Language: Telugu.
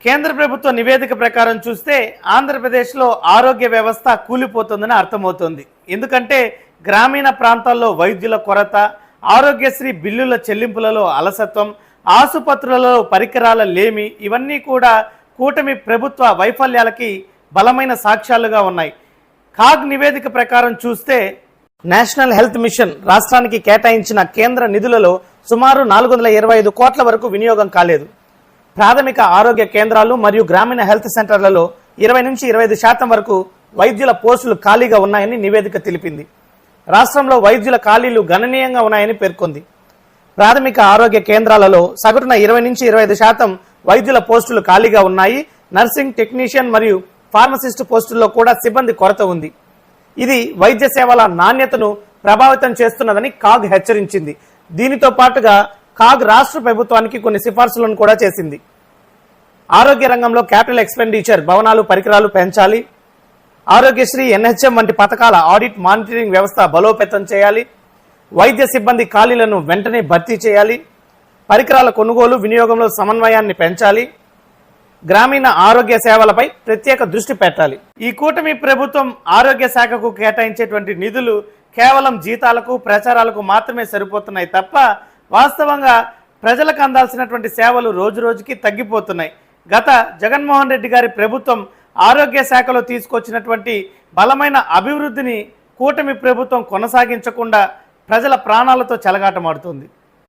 కేంద్ర ప్రభుత్వ నివేదిక ప్రకారం చూస్తే ఆంధ్రప్రదేశ్లో ఆరోగ్య వ్యవస్థ కూలిపోతుందని అర్థమవుతోంది. ఎందుకంటే గ్రామీణ ప్రాంతాల్లో వైద్యుల కొరత, ఆరోగ్యశ్రీ బిల్లుల చెల్లింపులలో అలసత్వం, ఆసుపత్రులలో పరికరాల లేమి ఇవన్నీ కూడా కూటమి ప్రభుత్వ వైఫల్యాలకి బలమైన సాక్ష్యాలుగా ఉన్నాయి. కాగ్ నివేదిక ప్రకారం చూస్తే నేషనల్ హెల్త్ మిషన్ రాష్ట్రానికి కేటాయించిన కేంద్ర నిధులలో సుమారు 425 కోట్ల వరకు వినియోగం కాలేదు. ప్రాథమిక ఆరోగ్య కేంద్రాలు మరియు గ్రామీణ హెల్త్ సెంటర్లలో 20 నుంచి 25% వరకు వైద్యుల పోస్టులు ఖాళీగా ఉన్నాయని నివేదిక తెలిపింది. రాష్ట్రంలో వైద్యుల ఖాళీలు గణనీయంగా ఉన్నాయని పేర్కొంది. ప్రాథమిక ఆరోగ్య కేంద్రాలలో సగటున 20 నుంచి 25% వైద్యుల పోస్టులు ఖాళీగా ఉన్నాయి. నర్సింగ్, టెక్నీషియన్ మరియు ఫార్మసిస్ట్ పోస్టుల్లో కూడా సిబ్బంది కొరత ఉంది. ఇది వైద్య సేవల నాణ్యతను ప్రభావితం చేస్తున్నదని కాగ్ హెచ్చరించింది. దీనితో పాటుగా కాగ్ రాష్ట్ర ప్రభుత్వానికి కొన్ని సిఫార్సులను కూడా చేసింది. ఆరోగ్య రంగంలో క్యాపిటల్ ఎక్స్పెండిచర్, భవనాలు, పరికరాలు పెంచాలి. ఆరోగ్యశ్రీ, ఎన్హెచ్ఎం వంటి పథకాల ఆడిట్, మానిటరింగ్ వ్యవస్థ బలోపేతం చేయాలి. వైద్య సిబ్బంది ఖాళీలను వెంటనే భర్తీ చేయాలి. పరికరాల కొనుగోలు, వినియోగంలో సమన్వయాన్ని పెంచాలి. గ్రామీణ ఆరోగ్య సేవలపై ప్రత్యేక దృష్టి పెట్టాలి. ఈ కూటమి ప్రభుత్వం ఆరోగ్య శాఖకు కేటాయించేటువంటి నిధులు కేవలం జీతాలకు, ప్రచారాలకు మాత్రమే సరిపోతున్నాయి తప్ప వాస్తవంగా ప్రజలకు అందాల్సినటువంటి సేవలు రోజు రోజుకి తగ్గిపోతున్నాయి. గత జగన్మోహన్ రెడ్డి గారి ప్రభుత్వం ఆరోగ్య శాఖలో తీసుకొచ్చినటువంటి బలమైన అభివృద్ధిని కూటమి ప్రభుత్వం కొనసాగించకుండా ప్రజల ప్రాణాలతో చెలగాటమాడుతుంది.